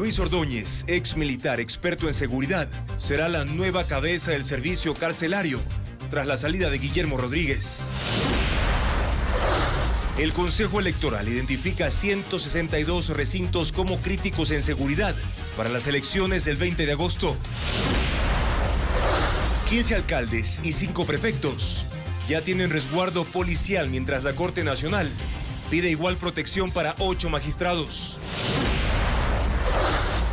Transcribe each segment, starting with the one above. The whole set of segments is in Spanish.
Luis Ordóñez, ex militar experto en seguridad, será la nueva cabeza del servicio carcelario tras la salida de Guillermo Rodríguez. El Consejo Electoral identifica 162 recintos como críticos en seguridad para las elecciones del 20 de agosto. 15 alcaldes y 5 prefectos ya tienen resguardo policial, mientras la Corte Nacional pide igual protección para 8 magistrados.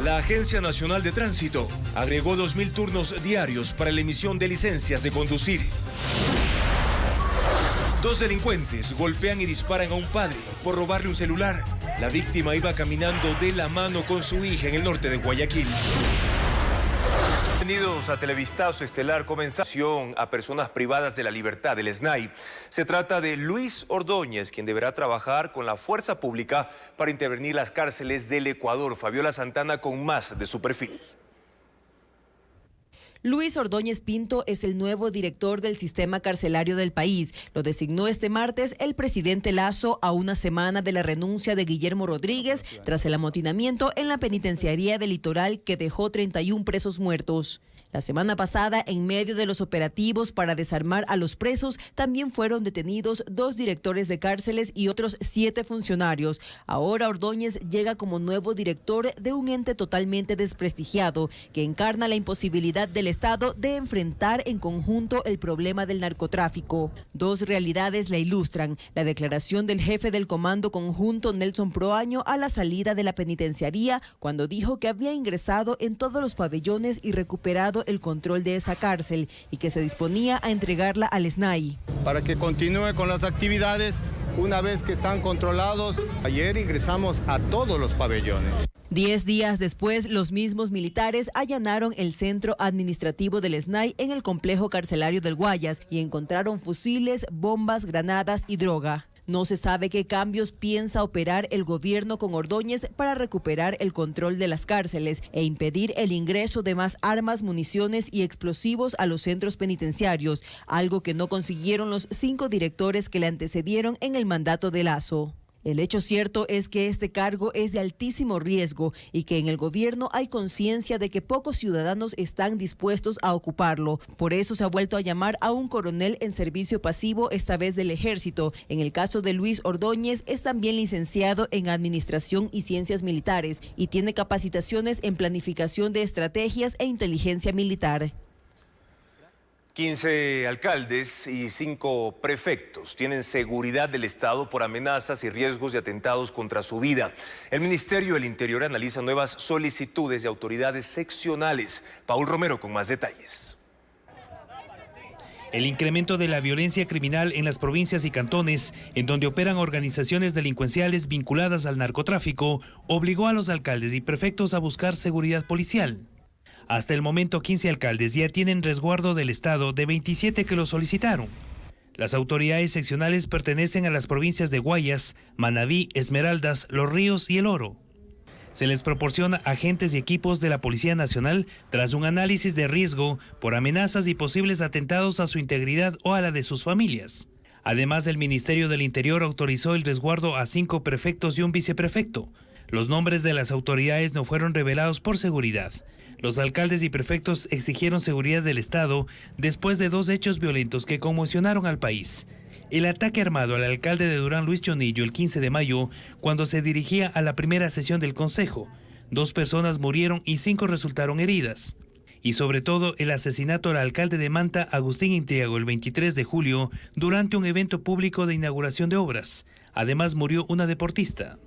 La Agencia Nacional de Tránsito agregó 2.000 turnos diarios para la emisión de licencias de conducir. 2 delincuentes golpean y disparan a un padre por robarle un celular. La víctima iba caminando de la mano con su hija en el norte de Guayaquil. Bienvenidos a Televistazo Estelar. Comenzación a personas privadas de la libertad, del SNAI. Se trata de Luis Ordóñez, quien deberá trabajar con la fuerza pública para intervenir las cárceles del Ecuador. Fabiola Santana con más de su perfil. Luis Ordóñez Pinto es el nuevo director del sistema carcelario del país. Lo designó este martes el presidente Lasso a una semana de la renuncia de Guillermo Rodríguez tras el amotinamiento en la penitenciaría del Litoral que dejó 31 presos muertos. La semana pasada, en medio de los operativos para desarmar a los presos, también fueron detenidos 2 directores de cárceles y otros 7 funcionarios. Ahora Ordóñez llega como nuevo director de un ente totalmente desprestigiado, que encarna la imposibilidad del Estado de enfrentar en conjunto el problema del narcotráfico. 2 realidades la ilustran: la declaración del jefe del Comando Conjunto, Nelson Proaño, a la salida de la penitenciaría, cuando dijo que había ingresado en todos los pabellones y recuperado el control de esa cárcel y que se disponía a entregarla al SNAI. Para que continúe con las actividades una vez que están controlados. Ayer ingresamos a todos los pabellones. 10 días después, los mismos militares allanaron el centro administrativo del SNAI en el complejo carcelario del Guayas y encontraron fusiles, bombas, granadas y droga. No se sabe qué cambios piensa operar el gobierno con Ordóñez para recuperar el control de las cárceles e impedir el ingreso de más armas, municiones y explosivos a los centros penitenciarios, algo que no consiguieron los 5 directores que le antecedieron en el mandato de Lasso. El hecho cierto es que este cargo es de altísimo riesgo y que en el gobierno hay conciencia de que pocos ciudadanos están dispuestos a ocuparlo. Por eso se ha vuelto a llamar a un coronel en servicio pasivo, esta vez del Ejército. En el caso de Luis Ordóñez, es también licenciado en Administración y Ciencias Militares y tiene capacitaciones en planificación de estrategias e inteligencia militar. 15 alcaldes y 5 prefectos tienen seguridad del Estado por amenazas y riesgos de atentados contra su vida. El Ministerio del Interior analiza nuevas solicitudes de autoridades seccionales. Paul Romero con más detalles. El incremento de la violencia criminal en las provincias y cantones, en donde operan organizaciones delincuenciales vinculadas al narcotráfico, obligó a los alcaldes y prefectos a buscar seguridad policial. Hasta el momento, 15 alcaldes ya tienen resguardo del Estado de 27 que lo solicitaron. Las autoridades seccionales pertenecen a las provincias de Guayas, Manabí, Esmeraldas, Los Ríos y El Oro. Se les proporciona agentes y equipos de la Policía Nacional tras un análisis de riesgo por amenazas y posibles atentados a su integridad o a la de sus familias. Además, el Ministerio del Interior autorizó el resguardo a 5 prefectos y un viceprefecto. Los nombres de las autoridades no fueron revelados por seguridad. Los alcaldes y prefectos exigieron seguridad del Estado después de 2 hechos violentos que conmocionaron al país. El ataque armado al alcalde de Durán, Luis Chonillo, el 15 de mayo, cuando se dirigía a la primera sesión del Consejo. 2 personas murieron y 5 resultaron heridas. Y sobre todo el asesinato al alcalde de Manta, Agustín Intriago, el 23 de julio, durante un evento público de inauguración de obras. Además murió una deportista.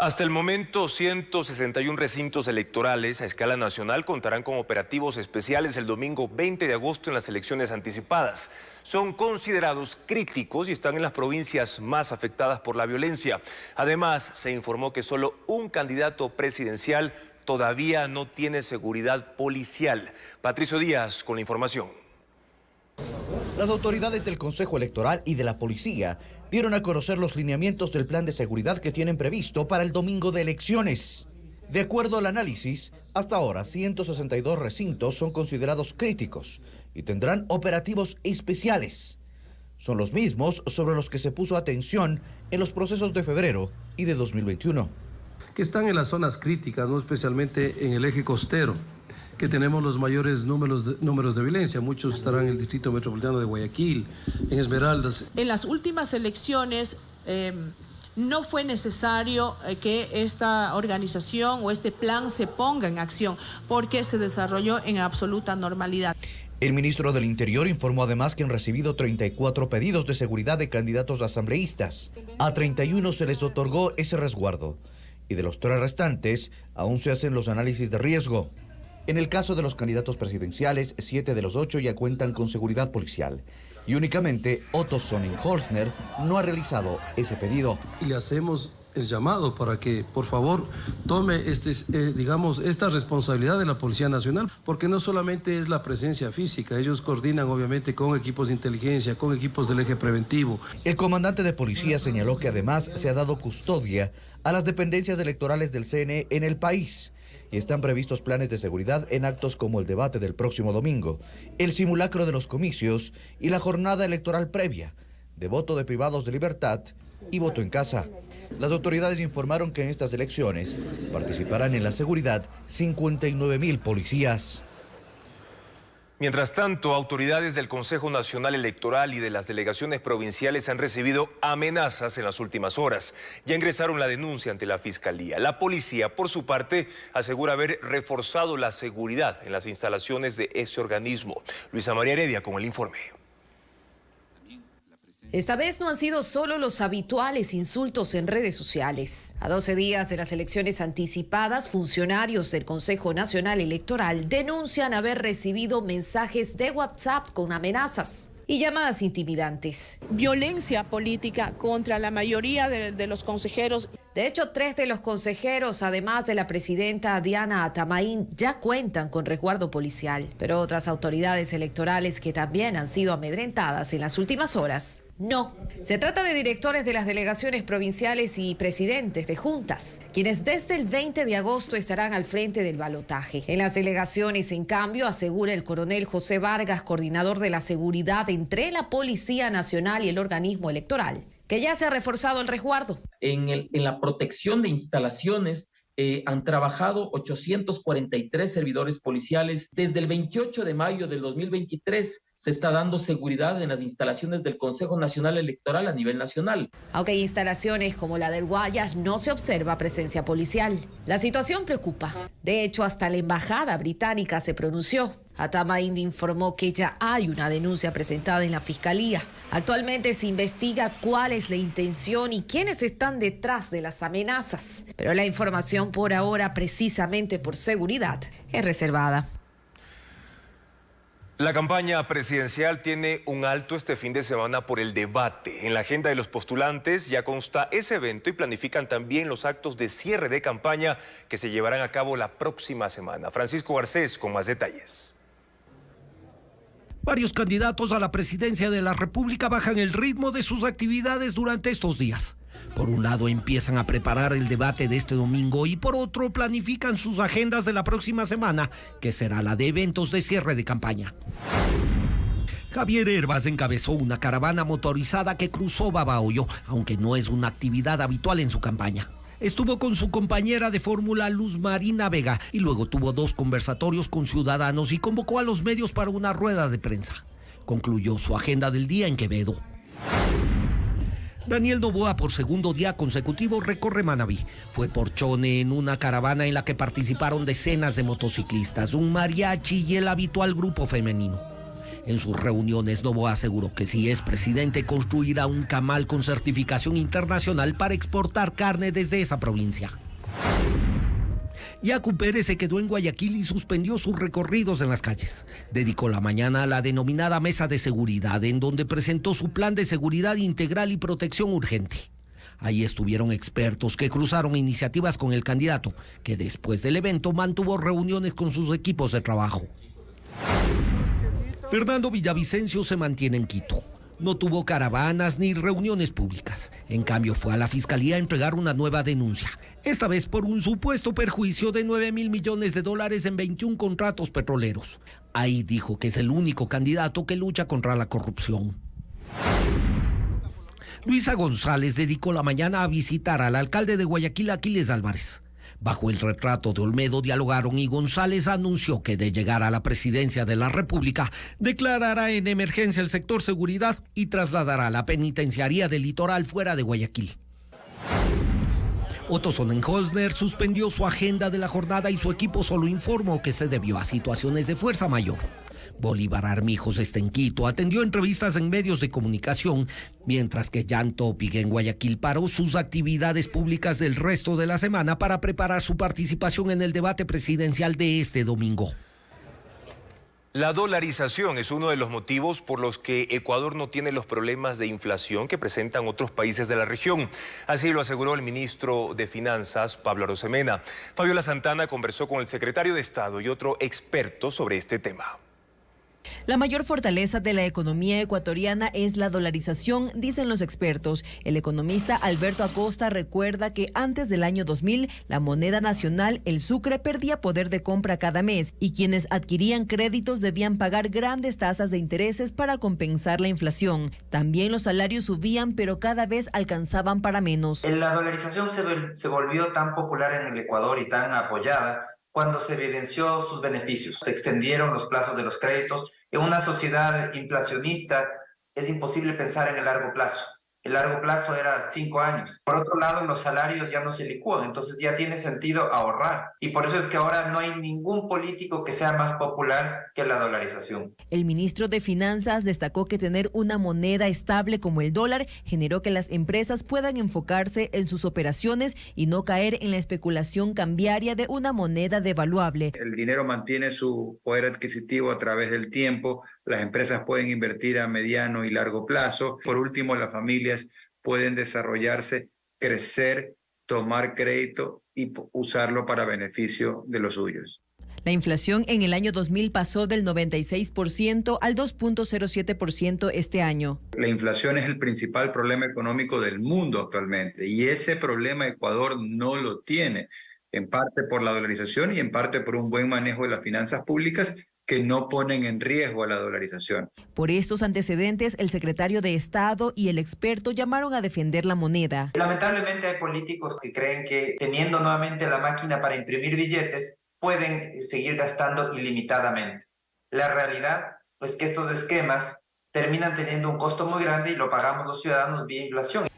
Hasta el momento, 161 recintos electorales a escala nacional contarán con operativos especiales el domingo 20 de agosto en las elecciones anticipadas. Son considerados críticos y están en las provincias más afectadas por la violencia. Además, se informó que solo un candidato presidencial todavía no tiene seguridad policial. Patricio Díaz con la información. Las autoridades del Consejo Electoral y de la Policía dieron a conocer los lineamientos del plan de seguridad que tienen previsto para el domingo de elecciones. De acuerdo al análisis, hasta ahora 162 recintos son considerados críticos y tendrán operativos especiales. Son los mismos sobre los que se puso atención en los procesos de febrero y de 2021. que están en las zonas críticas, ¿no? Especialmente en el eje costero, que tenemos los mayores números de violencia. Muchos estarán en el Distrito Metropolitano de Guayaquil, en Esmeraldas. En las últimas elecciones no fue necesario que esta organización o este plan se ponga en acción porque se desarrolló en absoluta normalidad. El ministro del Interior informó además que han recibido 34 pedidos de seguridad de candidatos asambleístas. A 31 se les otorgó ese resguardo y de los 3 restantes aún se hacen los análisis de riesgo. En el caso de los candidatos presidenciales, 7 de los 8 ya cuentan con seguridad policial y únicamente Otto Sonnenholzner no ha realizado ese pedido. Y le hacemos el llamado para que, por favor, tome esta responsabilidad de la Policía Nacional, porque no solamente es la presencia física, ellos coordinan obviamente con equipos de inteligencia, con equipos del eje preventivo. El comandante de policía señaló que además se ha dado custodia a las dependencias electorales del CNE en el país y están previstos planes de seguridad en actos como el debate del próximo domingo, el simulacro de los comicios y la jornada electoral previa, de voto de privados de libertad y voto en casa. Las autoridades informaron que en estas elecciones participarán en la seguridad 59.000 policías. Mientras tanto, autoridades del Consejo Nacional Electoral y de las delegaciones provinciales han recibido amenazas en las últimas horas. Ya ingresaron la denuncia ante la Fiscalía. La policía, por su parte, asegura haber reforzado la seguridad en las instalaciones de ese organismo. Luisa María Heredia con el informe. Esta vez no han sido solo los habituales insultos en redes sociales. A 12 días de las elecciones anticipadas, funcionarios del Consejo Nacional Electoral denuncian haber recibido mensajes de WhatsApp con amenazas y llamadas intimidantes. Violencia política contra la mayoría de los consejeros. De hecho, 3 de los consejeros, además de la presidenta Diana Atamaín, ya cuentan con resguardo policial. Pero otras autoridades electorales que también han sido amedrentadas en las últimas horas, no. Se trata de directores de las delegaciones provinciales y presidentes de juntas, quienes desde el 20 de agosto estarán al frente del balotaje. En las delegaciones, en cambio, asegura el coronel José Vargas, coordinador de la seguridad entre la Policía Nacional y el organismo electoral, que ya se ha reforzado el resguardo. En la protección de instalaciones han trabajado 843 servidores policiales. Desde el 28 de mayo del 2023 se está dando seguridad en las instalaciones del Consejo Nacional Electoral a nivel nacional. Aunque hay instalaciones como la del Guayas, no se observa presencia policial. La situación preocupa. De hecho, hasta la embajada británica se pronunció. Atamaín informó que ya hay una denuncia presentada en la Fiscalía. Actualmente se investiga cuál es la intención y quiénes están detrás de las amenazas. Pero la información por ahora, precisamente por seguridad, es reservada. La campaña presidencial tiene un alto este fin de semana por el debate. En la agenda de los postulantes ya consta ese evento y planifican también los actos de cierre de campaña que se llevarán a cabo la próxima semana. Francisco Garcés con más detalles. Varios candidatos a la presidencia de la República bajan el ritmo de sus actividades durante estos días. Por un lado empiezan a preparar el debate de este domingo y por otro planifican sus agendas de la próxima semana, que será la de eventos de cierre de campaña. Javier Hervas encabezó una caravana motorizada que cruzó Babahoyo, aunque no es una actividad habitual en su campaña. Estuvo con su compañera de fórmula Luz Marina Vega y luego tuvo 2 conversatorios con ciudadanos y convocó a los medios para una rueda de prensa. Concluyó su agenda del día en Quevedo. Daniel Noboa, por segundo día consecutivo, recorre Manabí. Fue por Chone en una caravana en la que participaron decenas de motociclistas, un mariachi y el habitual grupo femenino. En sus reuniones, Noboa aseguró que si es presidente construirá un camal con certificación internacional para exportar carne desde esa provincia. Yacu Pérez se quedó en Guayaquil y suspendió sus recorridos en las calles. Dedicó la mañana a la denominada Mesa de Seguridad, en donde presentó su plan de seguridad integral y protección urgente. Ahí estuvieron expertos que cruzaron iniciativas con el candidato, que después del evento mantuvo reuniones con sus equipos de trabajo. Fernando Villavicencio se mantiene en Quito. No tuvo caravanas ni reuniones públicas. En cambio, fue a la Fiscalía a entregar una nueva denuncia. Esta vez por un supuesto perjuicio de $9.000 millones en 21 contratos petroleros. Ahí dijo que es el único candidato que lucha contra la corrupción. Luisa González dedicó la mañana a visitar al alcalde de Guayaquil, Aquiles Álvarez. Bajo el retrato de Olmedo dialogaron y González anunció que de llegar a la presidencia de la República declarará en emergencia el sector seguridad y trasladará la penitenciaría del litoral fuera de Guayaquil. Otto Sonnenholzner suspendió su agenda de la jornada y su equipo solo informó que se debió a situaciones de fuerza mayor. Bolívar Armijos está en Quito, atendió entrevistas en medios de comunicación, mientras que Jan Topic en Guayaquil paró sus actividades públicas del resto de la semana para preparar su participación en el debate presidencial de este domingo. La dolarización es uno de los motivos por los que Ecuador no tiene los problemas de inflación que presentan otros países de la región. Así lo aseguró el ministro de Finanzas, Pablo Arosemena. Fabiola Santana conversó con el secretario de Estado y otro experto sobre este tema. La mayor fortaleza de la economía ecuatoriana es la dolarización, dicen los expertos. El economista Alberto Acosta recuerda que antes del año 2000, la moneda nacional, el sucre, perdía poder de compra cada mes y quienes adquirían créditos debían pagar grandes tasas de intereses para compensar la inflación. También los salarios subían, pero cada vez alcanzaban para menos. La dolarización se volvió tan popular en el Ecuador y tan apoyada cuando se evidenció sus beneficios. Se extendieron los plazos de los créditos. En una sociedad inflacionista es imposible pensar en el largo plazo. El largo plazo era 5 años. Por otro lado, los salarios ya no se licúan, entonces ya tiene sentido ahorrar. Y por eso es que ahora no hay ningún político que sea más popular que la dolarización. El ministro de Finanzas destacó que tener una moneda estable como el dólar generó que las empresas puedan enfocarse en sus operaciones y no caer en la especulación cambiaria de una moneda devaluable. El dinero mantiene su poder adquisitivo a través del tiempo. Las empresas pueden invertir a mediano y largo plazo. Por último, las familias pueden desarrollarse, crecer, tomar crédito y usarlo para beneficio de los suyos. La inflación en el año 2000 pasó del 96% al 2.07% este año. La inflación es el principal problema económico del mundo actualmente y ese problema Ecuador no lo tiene, en parte por la dolarización y en parte por un buen manejo de las finanzas públicas que no ponen en riesgo a la dolarización. Por estos antecedentes, el secretario de Estado y el experto llamaron a defender la moneda. Lamentablemente hay políticos que creen que teniendo nuevamente la máquina para imprimir billetes, pueden seguir gastando ilimitadamente. La realidad es que estos esquemas terminan teniendo un costo muy grande y lo pagamos los ciudadanos vía inflación.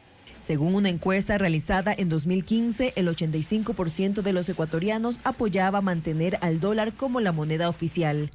Según una encuesta realizada en 2015, el 85% de los ecuatorianos apoyaba mantener al dólar como la moneda oficial.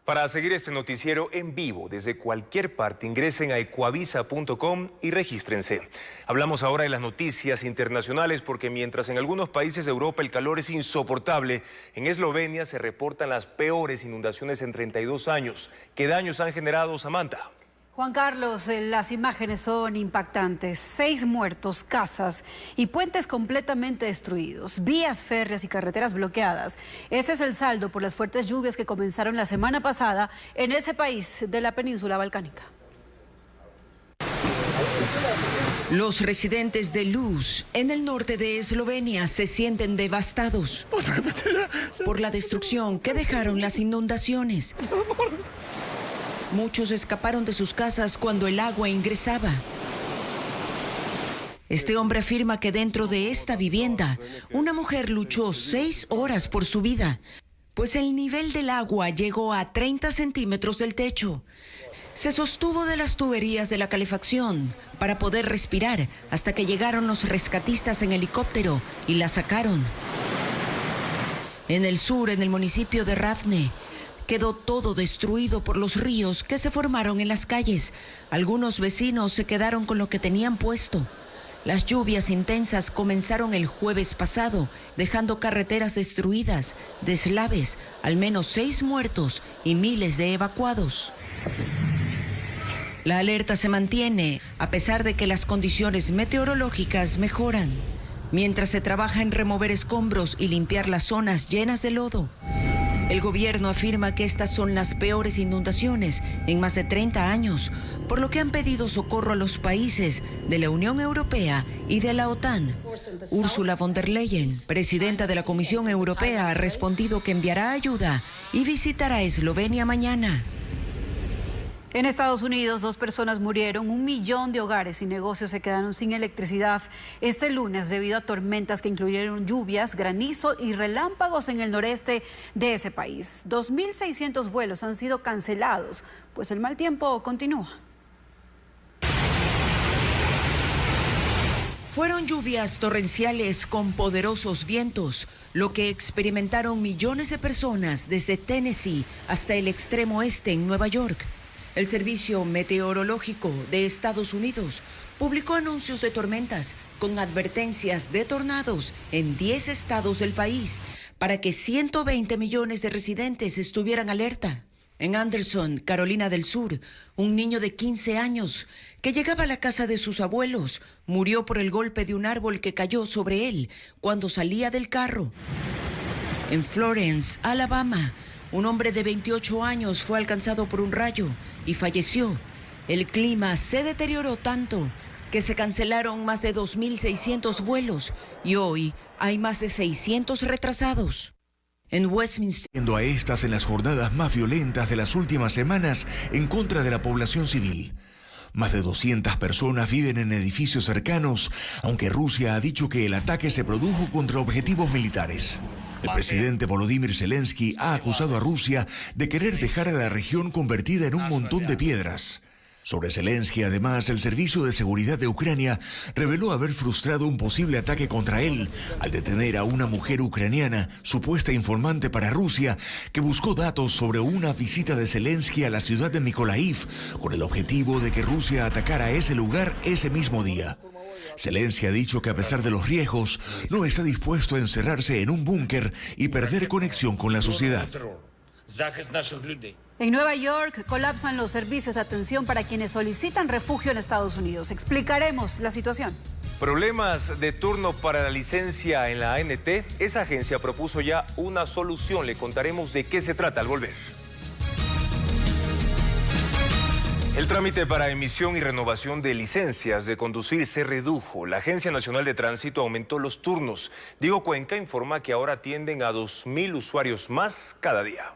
Para seguir este noticiero en vivo desde cualquier parte, ingresen a ecuavisa.com y regístrense. Hablamos ahora de las noticias internacionales porque mientras en algunos países de Europa el calor es insoportable, en Eslovenia se reportan las peores inundaciones en 32 años. ¿Qué daños han generado, Samantha? Juan Carlos, las imágenes son impactantes. 6 muertos, casas y puentes completamente destruidos, vías férreas y carreteras bloqueadas. Ese es el saldo por las fuertes lluvias que comenzaron la semana pasada en ese país de la península balcánica. Los residentes de Luz, en el norte de Eslovenia, se sienten devastados por la destrucción que dejaron las inundaciones. Muchos escaparon de sus casas cuando el agua ingresaba. Este hombre afirma que dentro de esta vivienda, una mujer luchó 6 horas por su vida, pues el nivel del agua llegó a 30 centímetros del techo. Se sostuvo de las tuberías de la calefacción para poder respirar hasta que llegaron los rescatistas en helicóptero y la sacaron. En el sur, en el municipio de Ravne, quedó todo destruido por los ríos que se formaron en las calles. Algunos vecinos se quedaron con lo que tenían puesto. Las lluvias intensas comenzaron el jueves pasado, dejando carreteras destruidas, deslaves, al menos 6 muertos y miles de evacuados. La alerta se mantiene a pesar de que las condiciones meteorológicas mejoran, mientras se trabaja en remover escombros y limpiar las zonas llenas de lodo. El gobierno afirma que estas son las peores inundaciones en más de 30 años, por lo que han pedido socorro a los países de la Unión Europea y de la OTAN. Ursula von der Leyen, presidenta de la Comisión Europea, ha respondido que enviará ayuda y visitará Eslovenia mañana. En Estados Unidos, 2 personas murieron, 1 millón de hogares y negocios se quedaron sin electricidad este lunes debido a tormentas que incluyeron lluvias, granizo y relámpagos en el noreste de ese país. 2.600 vuelos han sido cancelados, pues el mal tiempo continúa. Fueron lluvias torrenciales con poderosos vientos, lo que experimentaron millones de personas desde Tennessee hasta el extremo oeste en Nueva York. El Servicio Meteorológico de Estados Unidos publicó anuncios de tormentas con advertencias de tornados en 10 estados del país para que 120 millones de residentes estuvieran alerta. En Anderson, Carolina del Sur, un niño de 15 años que llegaba a la casa de sus abuelos murió por el golpe de un árbol que cayó sobre él cuando salía del carro. En Florence, Alabama, un hombre de 28 años fue alcanzado por un rayo y falleció. El clima se deterioró tanto que se cancelaron más de 2.600 vuelos y hoy hay más de 600 retrasados. En Westminster. A estas en las jornadas más violentas de las últimas semanas en contra de la población civil. Más de 200 personas viven en edificios cercanos, aunque Rusia ha dicho que el ataque se produjo contra objetivos militares. El presidente Volodymyr Zelensky ha acusado a Rusia de querer dejar a la región convertida en un montón de piedras. Sobre Zelensky, además, el Servicio de Seguridad de Ucrania reveló haber frustrado un posible ataque contra él al detener a una mujer ucraniana, supuesta informante para Rusia, que buscó datos sobre una visita de Zelensky a la ciudad de Mykolaiv, con el objetivo de que Rusia atacara ese lugar ese mismo día. Zelensky ha dicho que a pesar de los riesgos, no está dispuesto a encerrarse en un búnker y perder conexión con la sociedad. En Nueva York colapsan los servicios de atención para quienes solicitan refugio en Estados Unidos. Explicaremos la situación. Problemas de turno para la licencia en la ANT. Esa agencia propuso ya una solución. Le contaremos de qué se trata al volver. El trámite para emisión y renovación de licencias de conducir se redujo. La Agencia Nacional de Tránsito aumentó los turnos. Diego Cuenca informa que ahora atienden a 2.000 usuarios más cada día.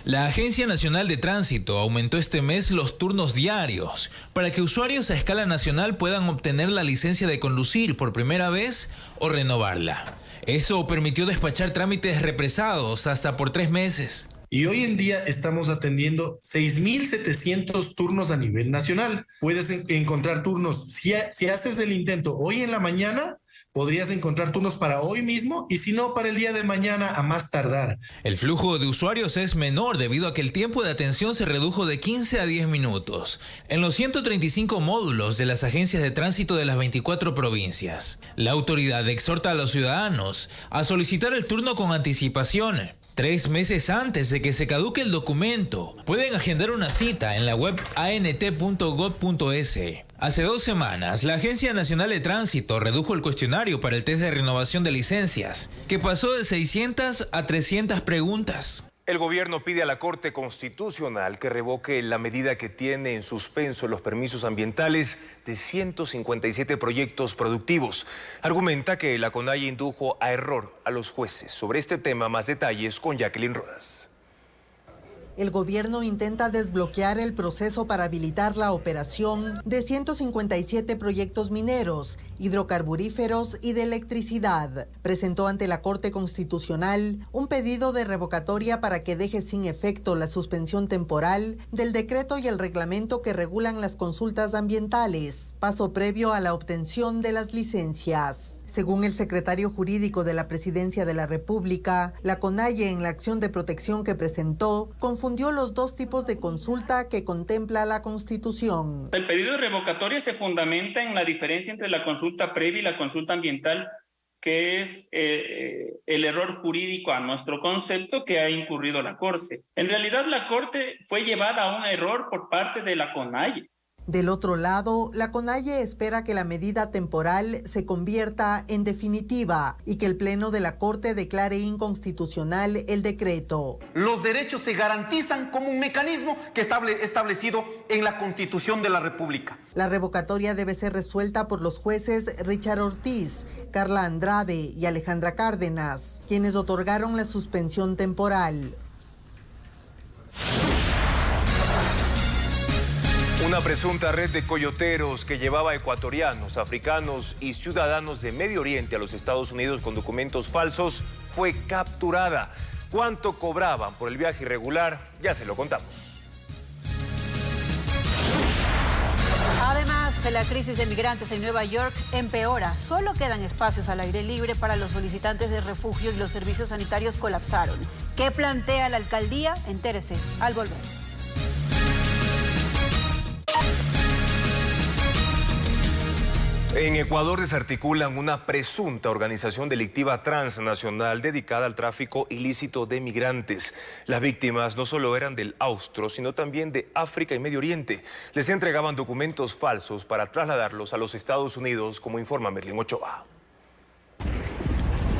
La Agencia Nacional de Tránsito aumentó este mes los turnos diarios para que usuarios a escala nacional puedan obtener la licencia de conducir por primera vez o renovarla. Eso permitió despachar trámites represados hasta por 3 meses. Y hoy en día estamos atendiendo 6.700 turnos a nivel nacional. Puedes encontrar turnos, si haces el intento hoy en la mañana, podrías encontrar turnos para hoy mismo y si no, para el día de mañana a más tardar. El flujo de usuarios es menor debido a que el tiempo de atención se redujo de 15 a 10 minutos en los 135 módulos de las agencias de tránsito de las 24 provincias. La autoridad exhorta a los ciudadanos a solicitar el turno con anticipación. 3 meses antes de que se caduque el documento, pueden agendar una cita en la web ant.gov.es. Hace 2 semanas, la Agencia Nacional de Tránsito redujo el cuestionario para el test de renovación de licencias, que pasó de 600 a 300 preguntas. El gobierno pide a la Corte Constitucional que revoque la medida que tiene en suspenso los permisos ambientales de 157 proyectos productivos. Argumenta que la CONAIE indujo a error a los jueces. Sobre este tema, más detalles con Jacqueline Rodas. El gobierno intenta desbloquear el proceso para habilitar la operación de 157 proyectos mineros, hidrocarburíferos y de electricidad. Presentó ante la Corte Constitucional un pedido de revocatoria para que deje sin efecto la suspensión temporal del decreto y el reglamento que regulan las consultas ambientales, paso previo a la obtención de las licencias. Según el secretario jurídico de la Presidencia de la República, la CONAIE en la acción de protección que presentó confundió los 2 tipos de consulta que contempla la Constitución. El pedido de revocatoria se fundamenta en la diferencia entre la consulta previa y la consulta ambiental, que es el error jurídico a nuestro concepto que ha incurrido la Corte. En realidad, la Corte fue llevada a un error por parte de la CONAIE. Del otro lado, la CONAIE espera que la medida temporal se convierta en definitiva y que el Pleno de la Corte declare inconstitucional el decreto. Los derechos se garantizan como un mecanismo que está establecido en la Constitución de la República. La revocatoria debe ser resuelta por los jueces Richard Ortiz, Carla Andrade y Alejandra Cárdenas, quienes otorgaron la suspensión temporal. Una presunta red de coyoteros que llevaba ecuatorianos, africanos y ciudadanos de Medio Oriente a los Estados Unidos con documentos falsos fue capturada. ¿Cuánto cobraban por el viaje irregular? Ya se lo contamos. Además, la crisis de migrantes en Nueva York empeora. Solo quedan espacios al aire libre para los solicitantes de refugio y los servicios sanitarios colapsaron. ¿Qué plantea la alcaldía? Entérese al volver. En Ecuador desarticulan una presunta organización delictiva transnacional dedicada al tráfico ilícito de migrantes. Las víctimas no solo eran del Austro, sino también de África y Medio Oriente. Les entregaban documentos falsos para trasladarlos a los Estados Unidos, como informa Merlin Ochoa.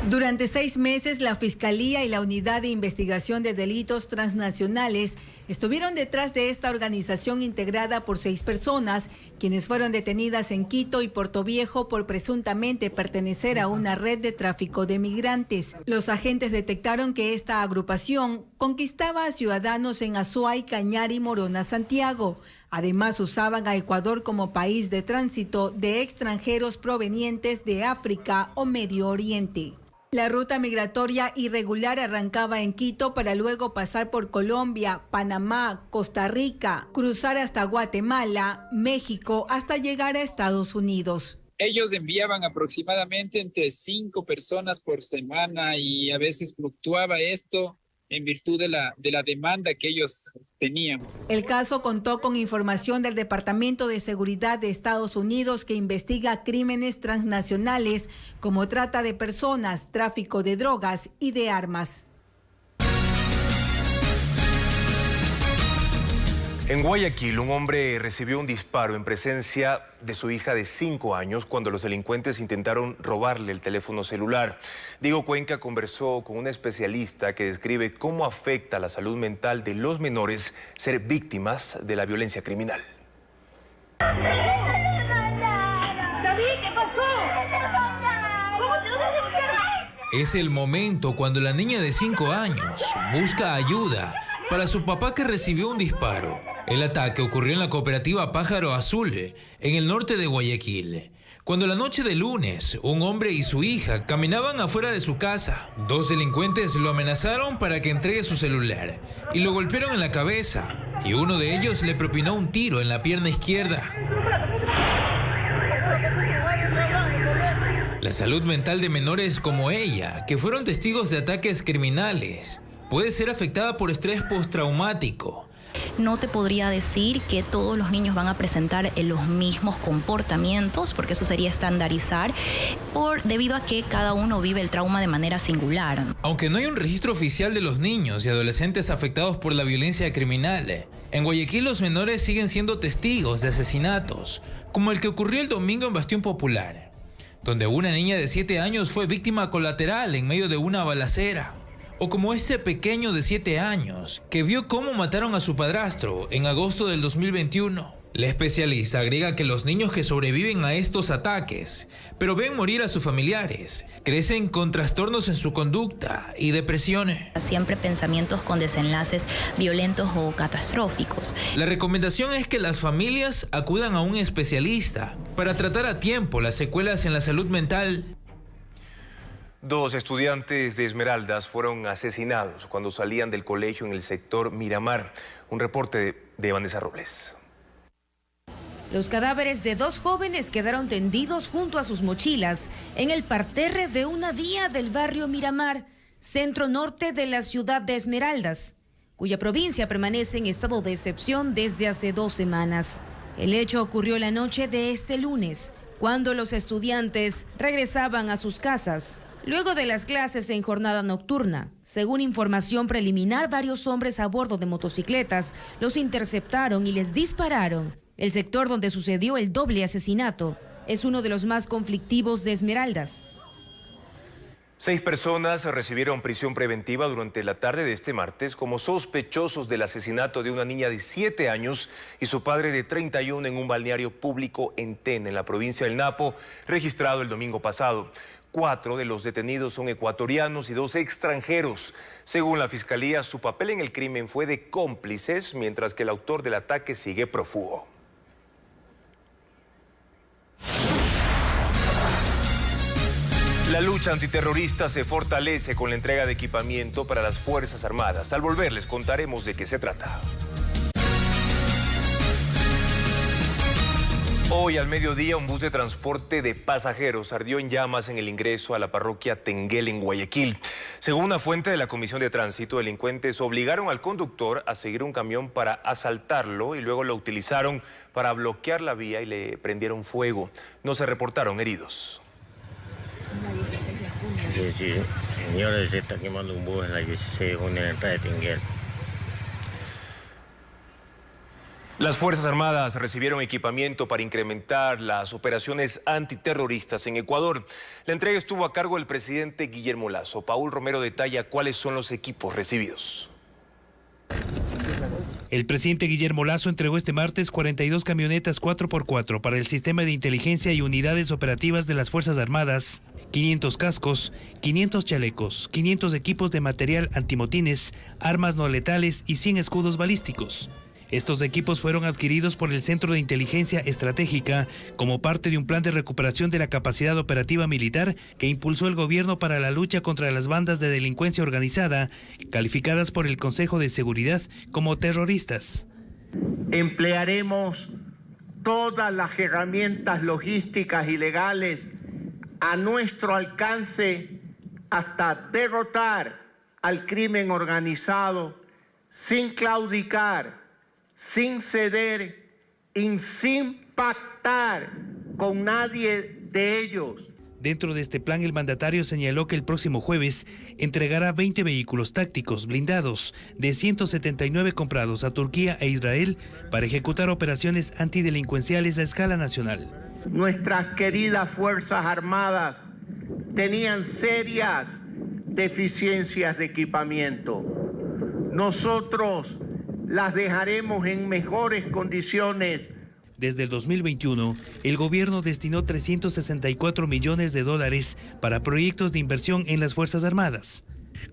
Durante 6 meses, la Fiscalía y la Unidad de Investigación de Delitos Transnacionales estuvieron detrás de esta organización integrada por 6 personas, quienes fueron detenidas en Quito y Portoviejo por presuntamente pertenecer a una red de tráfico de migrantes. Los agentes detectaron que esta agrupación conquistaba a ciudadanos en Azuay, Cañari, Morona, Santiago. Además, usaban a Ecuador como país de tránsito de extranjeros provenientes de África o Medio Oriente. La ruta migratoria irregular arrancaba en Quito para luego pasar por Colombia, Panamá, Costa Rica, cruzar hasta Guatemala, México, hasta llegar a Estados Unidos. Ellos enviaban aproximadamente entre 5 personas por semana y a veces fluctuaba esto en virtud de la demanda que ellos tenían. El caso contó con información del Departamento de Seguridad de Estados Unidos, que investiga crímenes transnacionales como trata de personas, tráfico de drogas y de armas. En Guayaquil, un hombre recibió un disparo en presencia de su hija de 5 años cuando los delincuentes intentaron robarle el teléfono celular. Diego Cuenca conversó con una especialista que describe cómo afecta la salud mental de los menores ser víctimas de la violencia criminal. Es el momento cuando la niña de 5 años busca ayuda para su papá, que recibió un disparo. El ataque ocurrió en la cooperativa Pájaro Azul, en el norte de Guayaquil, cuando la noche de lunes un hombre y su hija caminaban afuera de su casa. 2 delincuentes lo amenazaron para que entregue su celular y lo golpearon en la cabeza, y uno de ellos le propinó un tiro en la pierna izquierda. La salud mental de menores como ella, que fueron testigos de ataques criminales, puede ser afectada por estrés postraumático. No te podría decir que todos los niños van a presentar los mismos comportamientos, porque eso sería estandarizar, debido a que cada uno vive el trauma de manera singular. Aunque no hay un registro oficial de los niños y adolescentes afectados por la violencia criminal, en Guayaquil los menores siguen siendo testigos de asesinatos, como el que ocurrió el domingo en Bastión Popular, donde una niña de 7 años fue víctima colateral en medio de una balacera. O como este pequeño de 7 años, que vio cómo mataron a su padrastro en agosto del 2021. La especialista agrega que los niños que sobreviven a estos ataques, pero ven morir a sus familiares, crecen con trastornos en su conducta y depresiones. Siempre pensamientos con desenlaces violentos o catastróficos. La recomendación es que las familias acudan a un especialista para tratar a tiempo las secuelas en la salud mental. 2 estudiantes de Esmeraldas fueron asesinados cuando salían del colegio en el sector Miramar. Un reporte de Vanessa Robles. Los cadáveres de 2 jóvenes quedaron tendidos junto a sus mochilas en el parterre de una vía del barrio Miramar, centro norte de la ciudad de Esmeraldas, cuya provincia permanece en estado de excepción desde hace 2 semanas. El hecho ocurrió la noche de este lunes, cuando los estudiantes regresaban a sus casas luego de las clases en jornada nocturna. Según información preliminar, varios hombres a bordo de motocicletas los interceptaron y les dispararon. El sector donde sucedió el doble asesinato es uno de los más conflictivos de Esmeraldas. 6 personas recibieron prisión preventiva durante la tarde de este martes como sospechosos del asesinato de una niña de 7 años y su padre de 31 en un balneario público en Tena, en la provincia del Napo, registrado el domingo pasado. 4 de los detenidos son ecuatorianos y 2 extranjeros. Según la Fiscalía, su papel en el crimen fue de cómplices, mientras que el autor del ataque sigue prófugo. La lucha antiterrorista se fortalece con la entrega de equipamiento para las Fuerzas Armadas. Al volver les contaremos de qué se trata. Hoy al mediodía un bus de transporte de pasajeros ardió en llamas en el ingreso a la parroquia Tenguel en Guayaquil. Según una fuente de la Comisión de Tránsito, delincuentes obligaron al conductor a seguir un camión para asaltarlo y luego lo utilizaron para bloquear la vía y le prendieron fuego. No se reportaron heridos. Sí, señores, se está quemando un bus en la 16 de junio en la entrada de Tenguel. Las Fuerzas Armadas recibieron equipamiento para incrementar las operaciones antiterroristas en Ecuador. La entrega estuvo a cargo del presidente Guillermo Lasso. Paul Romero detalla cuáles son los equipos recibidos. El presidente Guillermo Lasso entregó este martes 42 camionetas 4x4 para el sistema de inteligencia y unidades operativas de las Fuerzas Armadas, 500 cascos, 500 chalecos, 500 equipos de material antimotines, armas no letales y 100 escudos balísticos. Estos equipos fueron adquiridos por el Centro de Inteligencia Estratégica como parte de un plan de recuperación de la capacidad operativa militar que impulsó el gobierno para la lucha contra las bandas de delincuencia organizada, calificadas por el Consejo de Seguridad como terroristas. Emplearemos todas las herramientas logísticas y legales a nuestro alcance hasta derrotar al crimen organizado sin claudicar, sin ceder y sin pactar con nadie de ellos. Dentro de este plan, el mandatario señaló que el próximo jueves entregará 20 vehículos tácticos blindados de 179 comprados a Turquía e Israel para ejecutar operaciones antidelincuenciales a escala nacional. Nuestras queridas Fuerzas Armadas tenían serias deficiencias de equipamiento. Nosotros las dejaremos en mejores condiciones. Desde el 2021, el gobierno destinó $364 millones para proyectos de inversión en las Fuerzas Armadas.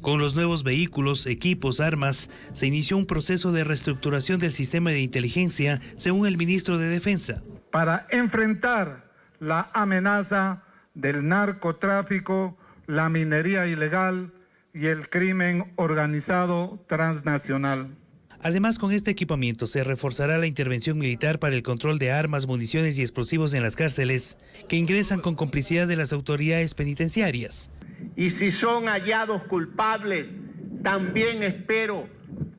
Con los nuevos vehículos, equipos, armas, se inició un proceso de reestructuración del sistema de inteligencia, según el ministro de Defensa. Para enfrentar la amenaza del narcotráfico, la minería ilegal y el crimen organizado transnacional. Además, con este equipamiento se reforzará la intervención militar para el control de armas, municiones y explosivos en las cárceles, que ingresan con complicidad de las autoridades penitenciarias. Y si son hallados culpables, también espero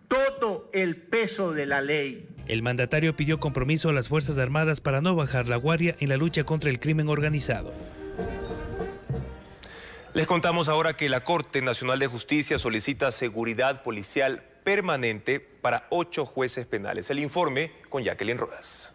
todo el peso de la ley. El mandatario pidió compromiso a las Fuerzas Armadas para no bajar la guardia en la lucha contra el crimen organizado. Les contamos ahora que la Corte Nacional de Justicia solicita seguridad policial permanente para 8 jueces penales. El informe con Jacqueline Rodas.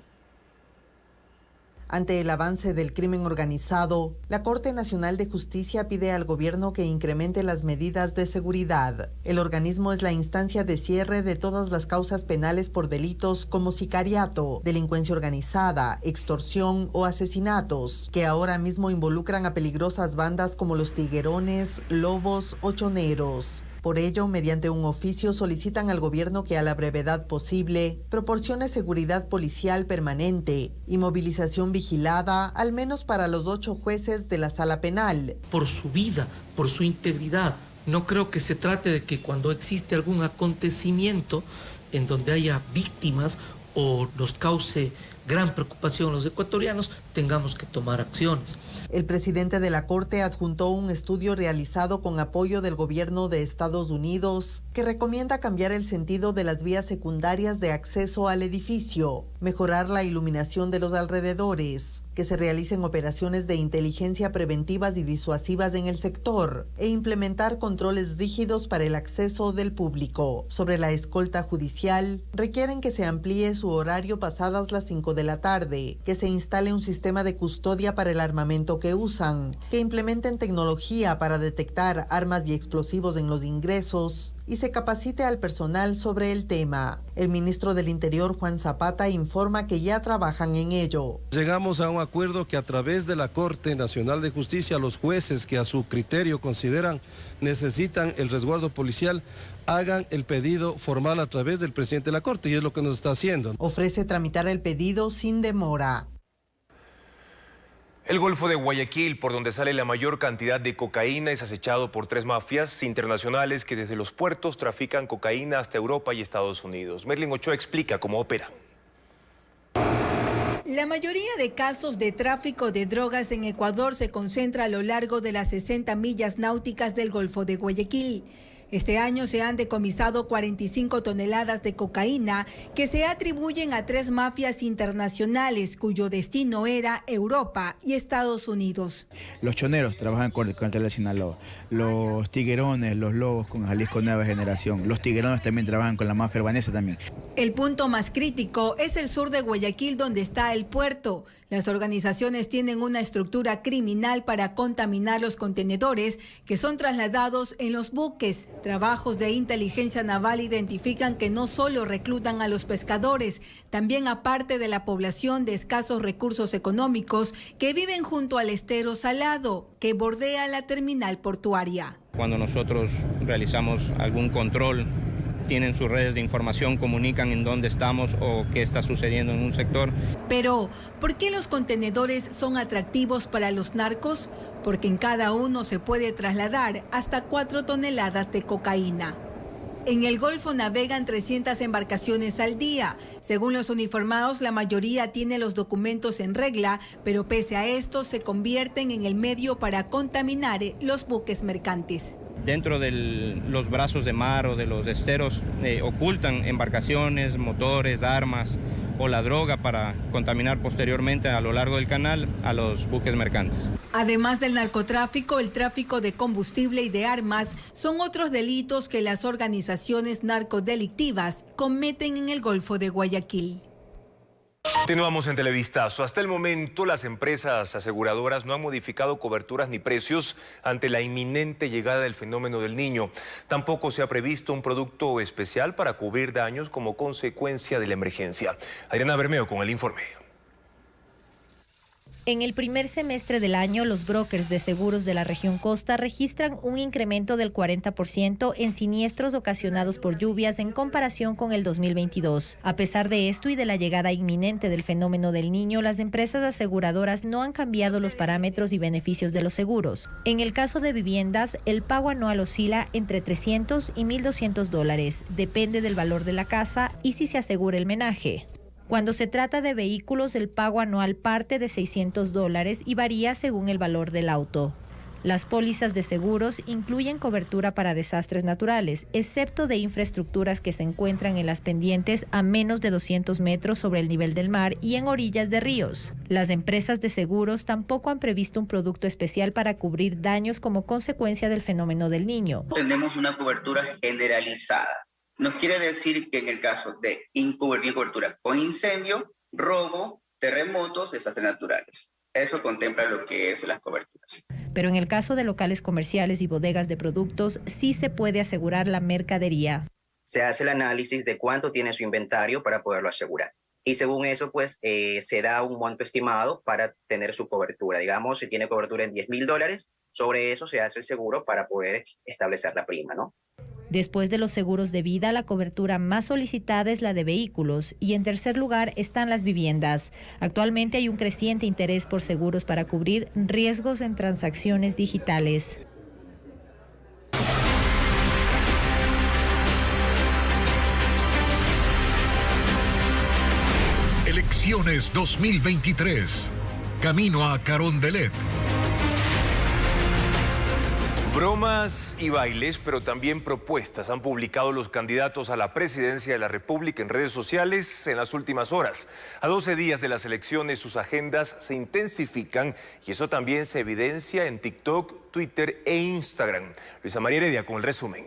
Ante el avance del crimen organizado, la Corte Nacional de Justicia pide al gobierno que incremente las medidas de seguridad. El organismo es la instancia de cierre de todas las causas penales por delitos como sicariato, delincuencia organizada, extorsión o asesinatos, que ahora mismo involucran a peligrosas bandas como los tiguerones, lobos o choneros. Por ello, mediante un oficio solicitan al gobierno que a la brevedad posible proporcione seguridad policial permanente y movilización vigilada, al menos para los 8 jueces de la sala penal. Por su vida, por su integridad. No creo que se trate de que cuando existe algún acontecimiento en donde haya víctimas o nos cause gran preocupación a los ecuatorianos, tengamos que tomar acciones. El presidente de la Corte adjuntó un estudio realizado con apoyo del gobierno de Estados Unidos que recomienda cambiar el sentido de las vías secundarias de acceso al edificio, mejorar la iluminación de los alrededores, que se realicen operaciones de inteligencia preventivas y disuasivas en el sector e implementar controles rígidos para el acceso del público. Sobre la escolta judicial, requieren que se amplíe su horario pasadas las 5 de la tarde, que se instale un sistema de custodia para el armamento que usan, que implementen tecnología para detectar armas y explosivos en los ingresos y se capacite al personal sobre el tema. El ministro del Interior, Juan Zapata, informa que ya trabajan en ello. Llegamos a un acuerdo que a través de la Corte Nacional de Justicia, los jueces que a su criterio consideran necesitan el resguardo policial, hagan el pedido formal a través del presidente de la Corte, y es lo que nos está haciendo. Ofrece tramitar el pedido sin demora. El Golfo de Guayaquil, por donde sale la mayor cantidad de cocaína, es acechado por 3 mafias internacionales que desde los puertos trafican cocaína hasta Europa y Estados Unidos. Merlin Ochoa explica cómo operan. La mayoría de casos de tráfico de drogas en Ecuador se concentra a lo largo de las 60 millas náuticas del Golfo de Guayaquil. Este año se han decomisado 45 toneladas de cocaína que se atribuyen a 3 mafias internacionales cuyo destino era Europa y Estados Unidos. Los choneros trabajan con el cartel de Sinaloa, los tiguerones, los lobos con Jalisco Nueva Generación, los tiguerones también trabajan con la mafia urbanesa también. El punto más crítico es el sur de Guayaquil, donde está el puerto. Las organizaciones tienen una estructura criminal para contaminar los contenedores que son trasladados en los buques. Trabajos de inteligencia naval identifican que no solo reclutan a los pescadores, también a parte de la población de escasos recursos económicos que viven junto al estero salado que bordea la terminal portuaria. Cuando nosotros realizamos algún control, tienen sus redes de información, comunican en dónde estamos o qué está sucediendo en un sector. Pero, ¿por qué los contenedores son atractivos para los narcos? Porque en cada uno se puede trasladar hasta 4 toneladas de cocaína. En el Golfo navegan 300 embarcaciones al día. Según los uniformados, la mayoría tiene los documentos en regla, pero pese a esto se convierten en el medio para contaminar los buques mercantes. Dentro de los brazos de mar o de los esteros ocultan embarcaciones, motores, armas o la droga para contaminar posteriormente a lo largo del canal a los buques mercantes. Además del narcotráfico, el tráfico de combustible y de armas son otros delitos que las organizaciones narcodelictivas cometen en el Golfo de Guayaquil. Continuamos en Televistazo. Hasta el momento, las empresas aseguradoras no han modificado coberturas ni precios ante la inminente llegada del fenómeno del Niño. Tampoco se ha previsto un producto especial para cubrir daños como consecuencia de la emergencia. Adriana Bermeo con el informe. En el primer semestre del año, los brokers de seguros de la región Costa registran un incremento del 40% en siniestros ocasionados por lluvias en comparación con el 2022. A pesar de esto y de la llegada inminente del fenómeno del Niño, las empresas aseguradoras no han cambiado los parámetros y beneficios de los seguros. En el caso de viviendas, el pago anual oscila entre $300 y $1,200. Depende del valor de la casa y si se asegura el menaje. Cuando se trata de vehículos, el pago anual parte de $600 y varía según el valor del auto. Las pólizas de seguros incluyen cobertura para desastres naturales, excepto de infraestructuras que se encuentran en las pendientes a menos de 200 metros sobre el nivel del mar y en orillas de ríos. Las empresas de seguros tampoco han previsto un producto especial para cubrir daños como consecuencia del fenómeno del Niño. Tenemos una cobertura generalizada. Nos quiere decir que en el caso de incubrir cobertura con incendio, robo, terremotos, desastres naturales. Eso contempla lo que es las coberturas. Pero en el caso de locales comerciales y bodegas de productos, sí se puede asegurar la mercadería. Se hace el análisis de cuánto tiene su inventario para poderlo asegurar. Y según eso, pues, se da un monto estimado para tener su cobertura. Digamos, si tiene cobertura en $10,000, sobre eso se hace el seguro para poder establecer la prima, ¿no? Después de los seguros de vida, la cobertura más solicitada es la de vehículos y en tercer lugar están las viviendas. Actualmente hay un creciente interés por seguros para cubrir riesgos en transacciones digitales. Elecciones 2023. Camino a Carondelet. Bromas y bailes, pero también propuestas han publicado los candidatos a la presidencia de la República en redes sociales en las últimas horas. A 12 días de las elecciones, sus agendas se intensifican y eso también se evidencia en TikTok, Twitter e Instagram. Luisa María Heredia con el resumen.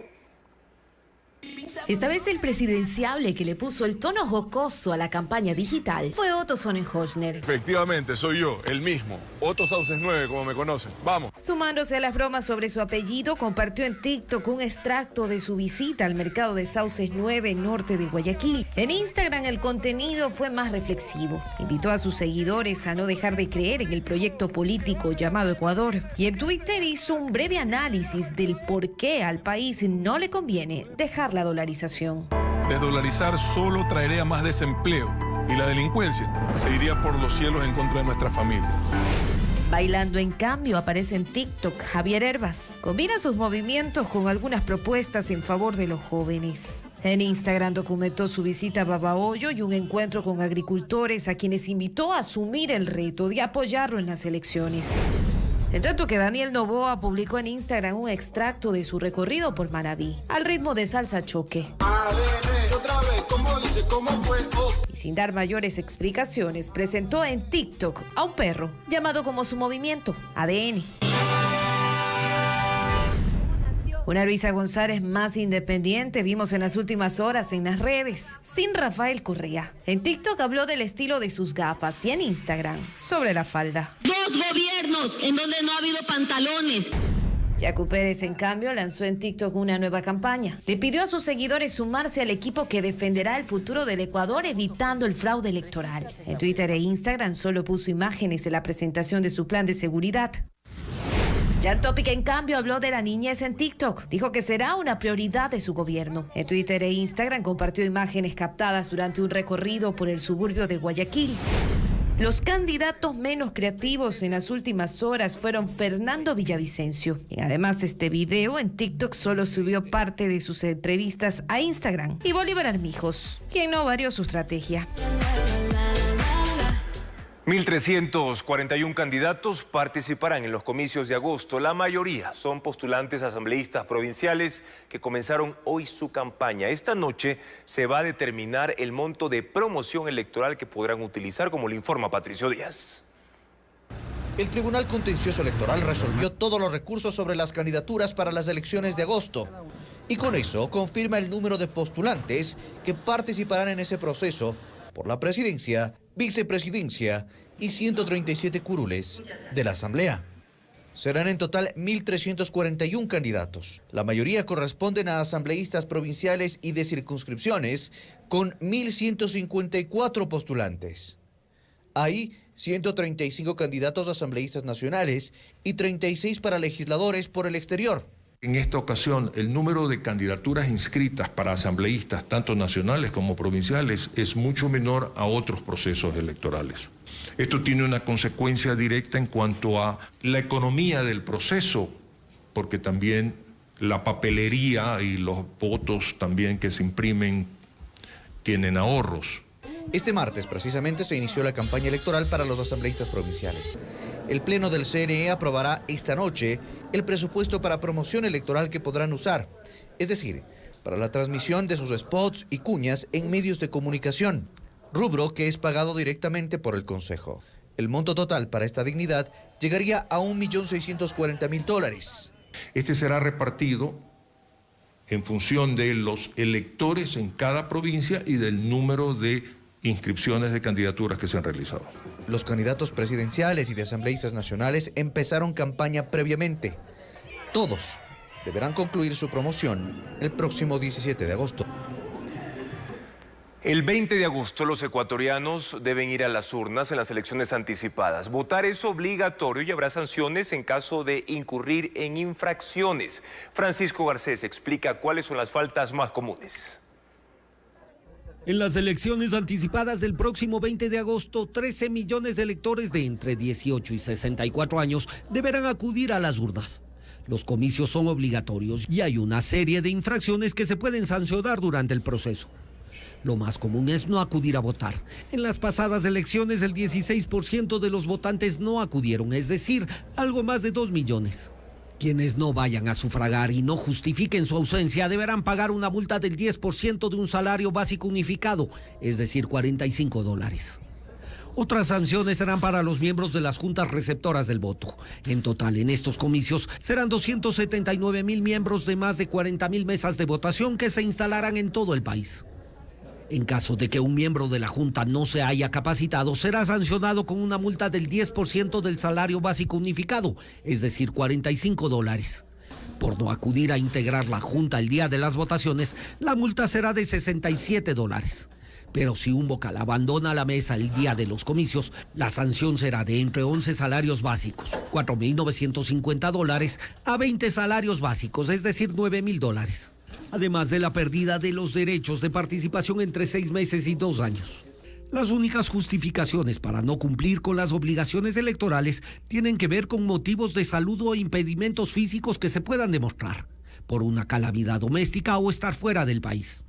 Esta vez el presidenciable que le puso el tono jocoso a la campaña digital fue Otto Sonnenholzner. Efectivamente, soy yo, el mismo. Otto Sauces 9, como me conocen. Vamos. Sumándose a las bromas sobre su apellido, compartió en TikTok un extracto de su visita al mercado de Sauces 9, norte de Guayaquil. En Instagram el contenido fue más reflexivo. Invitó a sus seguidores a no dejar de creer en el proyecto político llamado Ecuador. Y en Twitter hizo un breve análisis del por qué al país no le conviene dejar la dolarización. Desdolarizar solo traería más desempleo y la delincuencia se iría por los cielos en contra de nuestra familia. Bailando en cambio aparece en TikTok Javier Herbas. Combina sus movimientos con algunas propuestas en favor de los jóvenes. En Instagram documentó su visita a Babahoyo y un encuentro con agricultores a quienes invitó a asumir el reto de apoyarlo en las elecciones. En tanto que Daniel Noboa publicó en Instagram un extracto de su recorrido por Manabí, al ritmo de salsa choque. Y sin dar mayores explicaciones, presentó en TikTok a un perro, llamado como su movimiento, ADN. Una Luisa González más independiente vimos en las últimas horas en las redes, sin Rafael Correa. En TikTok habló del estilo de sus gafas y en Instagram sobre la falda. 2 gobiernos en donde no ha habido pantalones. Yacu Pérez, en cambio, lanzó en TikTok una nueva campaña. Le pidió a sus seguidores sumarse al equipo que defenderá el futuro del Ecuador evitando el fraude electoral. En Twitter e Instagram solo puso imágenes de la presentación de su plan de seguridad. Jan Topic, en cambio, habló de la niñez en TikTok. Dijo que será una prioridad de su gobierno. En Twitter e Instagram compartió imágenes captadas durante un recorrido por el suburbio de Guayaquil. Los candidatos menos creativos en las últimas horas fueron Fernando Villavicencio. Y además, este video en TikTok solo subió parte de sus entrevistas a Instagram. Y Bolívar Armijos, quien no varió su estrategia. 1.341 candidatos participarán en los comicios de agosto. La mayoría son postulantes asambleístas provinciales que comenzaron hoy su campaña. Esta noche se va a determinar el monto de promoción electoral que podrán utilizar, como le informa Patricio Díaz. El Tribunal Contencioso Electoral resolvió todos los recursos sobre las candidaturas para las elecciones de agosto. Y con eso confirma el número de postulantes que participarán en ese proceso por la presidencia, vicepresidencia y 137 curules de la Asamblea. Serán en total 1.341 candidatos. La mayoría corresponden a asambleístas provinciales y de circunscripciones, con 1.154 postulantes. Hay 135 candidatos asambleístas nacionales y 36 para legisladores por el exterior. En esta ocasión, el número de candidaturas inscritas para asambleístas, tanto nacionales como provinciales, es mucho menor a otros procesos electorales. Esto tiene una consecuencia directa en cuanto a la economía del proceso, porque también la papelería y los votos también que se imprimen tienen ahorros. Este martes, precisamente, se inició la campaña electoral para los asambleístas provinciales. El Pleno del CNE aprobará esta noche el presupuesto para promoción electoral que podrán usar, es decir, para la transmisión de sus spots y cuñas en medios de comunicación, rubro que es pagado directamente por el Consejo. El monto total para esta dignidad llegaría a $1.640.000. Este será repartido en función de los electores en cada provincia y del número de inscripciones de candidaturas que se han realizado. Los candidatos presidenciales y de asambleístas nacionales empezaron campaña previamente. Todos deberán concluir su promoción el próximo 17 de agosto. El 20 de agosto los ecuatorianos deben ir a las urnas en las elecciones anticipadas. Votar es obligatorio y habrá sanciones en caso de incurrir en infracciones. Francisco Garcés explica cuáles son las faltas más comunes. En las elecciones anticipadas del próximo 20 de agosto, 13 millones de electores de entre 18 y 64 años deberán acudir a las urnas. Los comicios son obligatorios y hay una serie de infracciones que se pueden sancionar durante el proceso. Lo más común es no acudir a votar. En las pasadas elecciones, el 16% de los votantes no acudieron, es decir, algo más de 2 millones. Quienes no vayan a sufragar y no justifiquen su ausencia deberán pagar una multa del 10% de un salario básico unificado, es decir, $45. Otras sanciones serán para los miembros de las juntas receptoras del voto. En total, en estos comicios serán 279.000 miembros de más de 40.000 mesas de votación que se instalarán en todo el país. En caso de que un miembro de la Junta no se haya capacitado, será sancionado con una multa del 10% del salario básico unificado, es decir, $45. Por no acudir a integrar la Junta el día de las votaciones, la multa será de $67. Pero si un vocal abandona la mesa el día de los comicios, la sanción será de entre 11 salarios básicos, $4.950, a 20 salarios básicos, es decir, $9.000. Además de la pérdida de los derechos de participación entre 6 meses y 2 años. Las únicas justificaciones para no cumplir con las obligaciones electorales tienen que ver con motivos de salud o impedimentos físicos que se puedan demostrar, por una calamidad doméstica o estar fuera del país.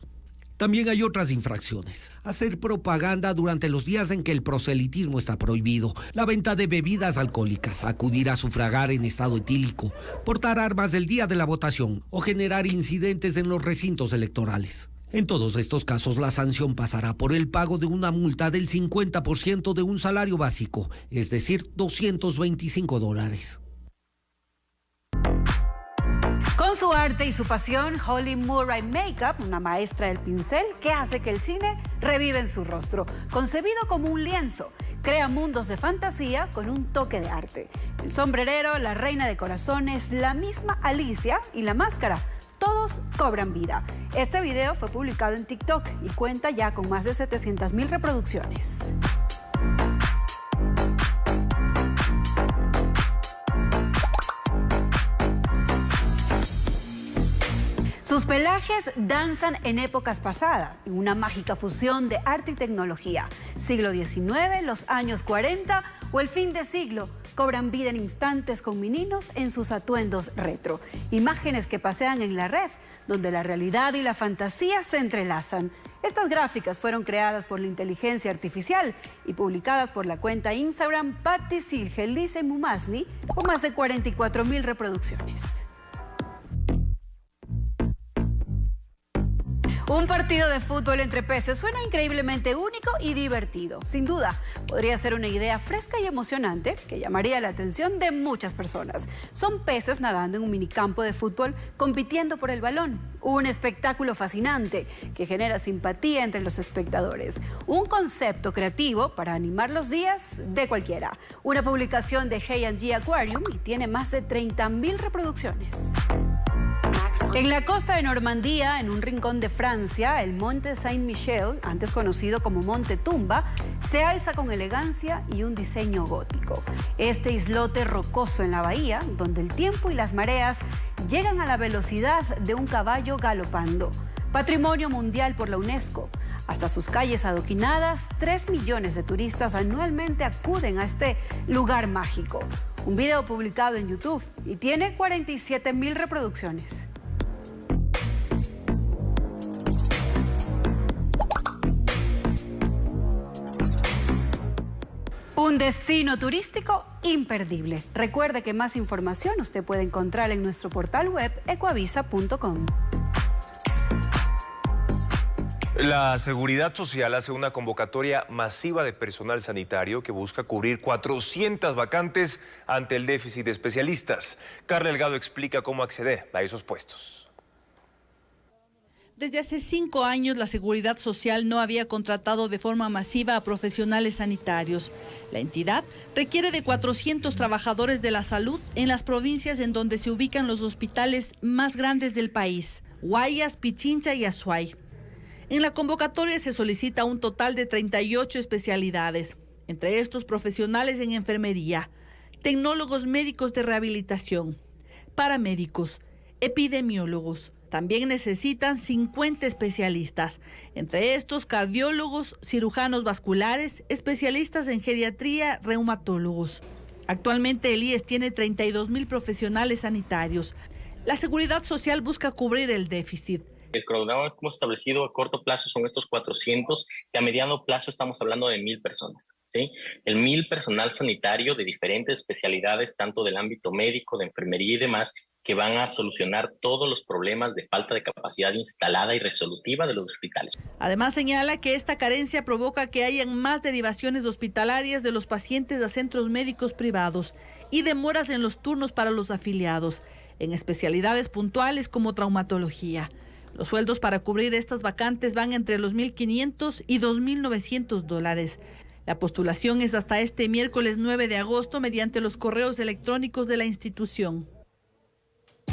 También hay otras infracciones: hacer propaganda durante los días en que el proselitismo está prohibido, la venta de bebidas alcohólicas, acudir a sufragar en estado etílico, portar armas el día de la votación o generar incidentes en los recintos electorales. En todos estos casos, la sanción pasará por el pago de una multa del 50% de un salario básico, es decir, $225. Con su arte y su pasión, Holly Murray Makeup, una maestra del pincel que hace que el cine revive en su rostro. Concebido como un lienzo, crea mundos de fantasía con un toque de arte. El sombrerero, la reina de corazones, la misma Alicia y la máscara, todos cobran vida. Este video fue publicado en TikTok y cuenta ya con más de 700,000 reproducciones. Sus pelajes danzan en épocas pasadas, en una mágica fusión de arte y tecnología. Siglo XIX, los años 40 o el fin de siglo cobran vida en instantes con meninos en sus atuendos retro. Imágenes que pasean en la red, donde la realidad y la fantasía se entrelazan. Estas gráficas fueron creadas por la inteligencia artificial y publicadas por la cuenta Instagram Patty Silgelise Mumasli, con más de 44,000 reproducciones. Un partido de fútbol entre peces suena increíblemente único y divertido. Sin duda, podría ser una idea fresca y emocionante que llamaría la atención de muchas personas. Son peces nadando en un minicampo de fútbol compitiendo por el balón. Un espectáculo fascinante que genera simpatía entre los espectadores. Un concepto creativo para animar los días de cualquiera. Una publicación de G&G Aquarium y tiene más de 30,000 reproducciones. En la costa de Normandía, en un rincón de Francia, el Monte Saint-Michel, antes conocido como Monte Tumba, se alza con elegancia y un diseño gótico. Este islote rocoso en la bahía, donde el tiempo y las mareas llegan a la velocidad de un caballo galopando. Patrimonio mundial por la UNESCO. Hasta sus calles adoquinadas, 3 millones de turistas anualmente acuden a este lugar mágico. Un video publicado en YouTube y tiene 47,000 reproducciones. Un destino turístico imperdible. Recuerde que más información usted puede encontrar en nuestro portal web ecuavisa.com. La Seguridad Social hace una convocatoria masiva de personal sanitario que busca cubrir 400 vacantes ante el déficit de especialistas. Carla Delgado explica cómo acceder a esos puestos. Desde hace 5 años, la Seguridad Social no había contratado de forma masiva a profesionales sanitarios. La entidad requiere de 400 trabajadores de la salud en las provincias en donde se ubican los hospitales más grandes del país: Guayas, Pichincha y Azuay. En la convocatoria se solicita un total de 38 especialidades, entre estos profesionales en enfermería, tecnólogos médicos de rehabilitación, paramédicos, epidemiólogos. También necesitan 50 especialistas, entre estos cardiólogos, cirujanos vasculares, especialistas en geriatría, reumatólogos. Actualmente el IES tiene 32,000 profesionales sanitarios. La Seguridad Social busca cubrir el déficit. El cronograma que hemos establecido a corto plazo son estos 400, y a mediano plazo estamos hablando de 1,000 personas. ¿Sí? El 1,000 personal sanitario de diferentes especialidades, tanto del ámbito médico, de enfermería y demás, que van a solucionar todos los problemas de falta de capacidad instalada y resolutiva de los hospitales. Además, señala que esta carencia provoca que hayan más derivaciones hospitalarias de los pacientes a centros médicos privados y demoras en los turnos para los afiliados, en especialidades puntuales como traumatología. Los sueldos para cubrir estas vacantes van entre los $1,500 y $2,900. La postulación es hasta este miércoles 9 de agosto mediante los correos electrónicos de la institución.